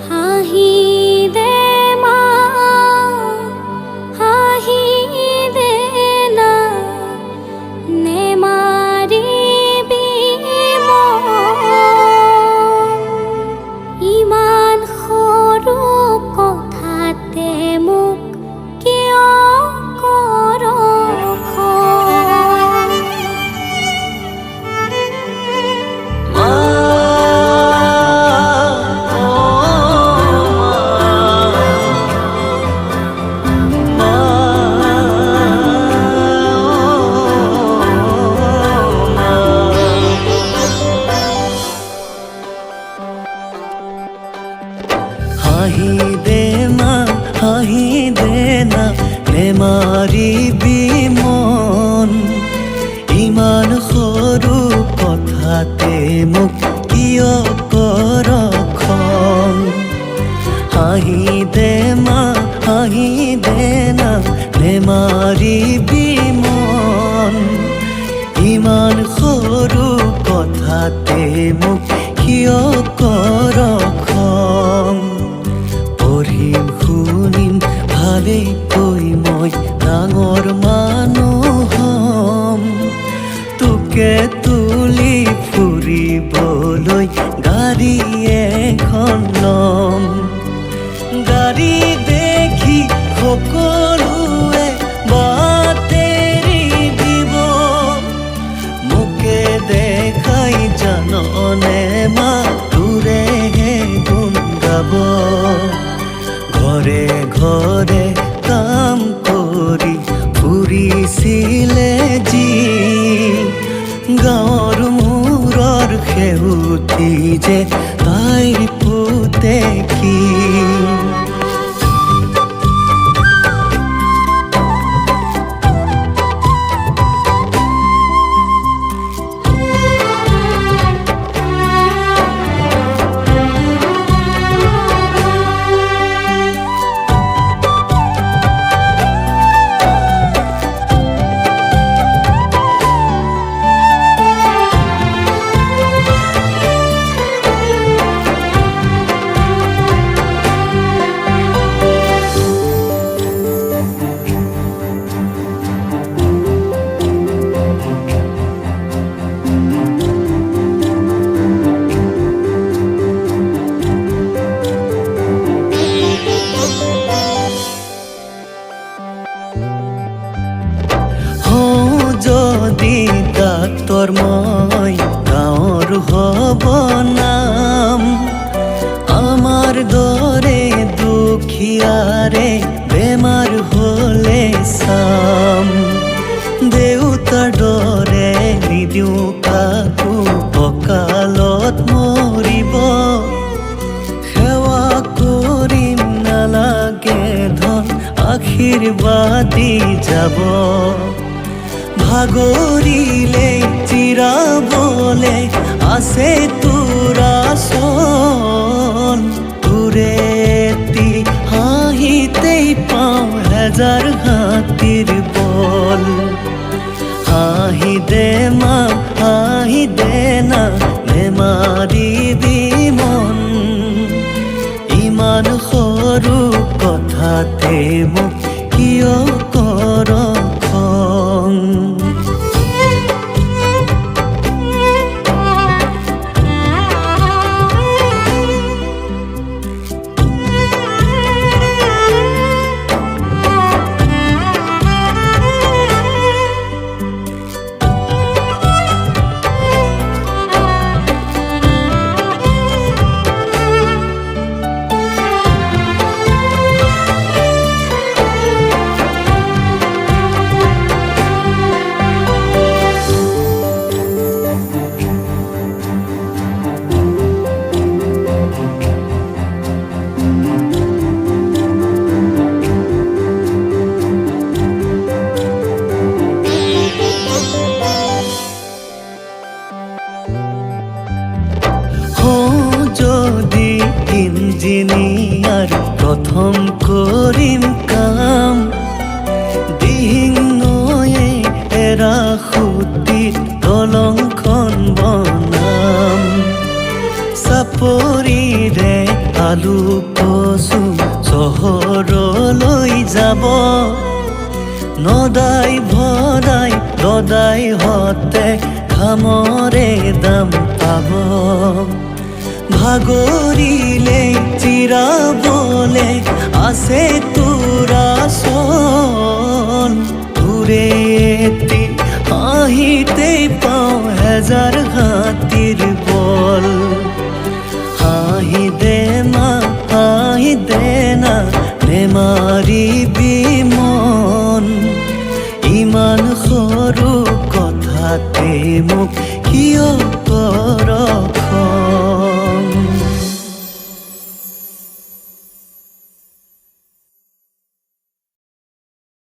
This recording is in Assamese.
হাঁহি দে মা, হাঁহি দে না, নেমাৰিবি মন। ইমান সৰু কথাতে মোক কিয় কৰ খং? হাঁহি দে মা, হাঁহি দে না, নেমাৰিবি মন। ইমান সৰু কথাতে মোক কিয় কৰ খং? হাঁহি দে মা, হাঁহি দে না, নেমাৰিবি মন। ইমান সৰু কথাতে মোক কিয় কৰ খং? পঢ়িম শুনিম ভালেকৈ মই ডাঙৰ মানুহ হ'ম। তোকে তুলি ফুৰিবলৈ গাড়ী এখন ল'ম। গাড়ী দেখি সকলোৱে বাটেৰি দিব, মোকে দেখাই জাননে মা তোৰেহে গুণ গাব। ঘৰে ঘৰে কাম কৰি ফুৰিছিলে যি, গাঁৱৰ মূৰৰ সেউতি যে তাইৰ পুতেকি। যদি ডাক্তৰ মই গাঁৱৰ হ'ব নাম, আমাৰ দৰে দুখীয়াৰে বেমাৰ হ'লে চাম। দেউতাৰ দৰে নিদিওঁ কাকো কঁকালত মৰিব, সেৱা কৰিম নালাগে ধন আশীৰ্বাদী যাব। ভাগৰিলে জিৰাবলে আছে তোৰ আচল, তোৰেতি হাঁহিতেই পাওঁ হেজাৰ হাতীৰ বল। হাঁহি দে মা, হাঁহি দে না, নেমাৰিবি মন। ইমান সৰু কথাতে মোক কিয় কৰ খং? যদি ইঞ্জিনিয়াৰ প্ৰথম কৰিম কাম, দিহিং নয়ে এৰা সুতিত দলংখন বনাম। আলু কচু চহৰলৈ যাব নদাই ভদাই দদাই হতে ঘামৰে দাম পাব ভাগৰিলে চিৰাবলে আছে তোৰা চল তোৰে এটি আহিতে পাওঁ হেজাৰ হাতীৰ বল হাঁহি দে মা হাঁহি দে না নেমাৰিবি মন ইমান সৰু কথাতে মোক কিয় কৰ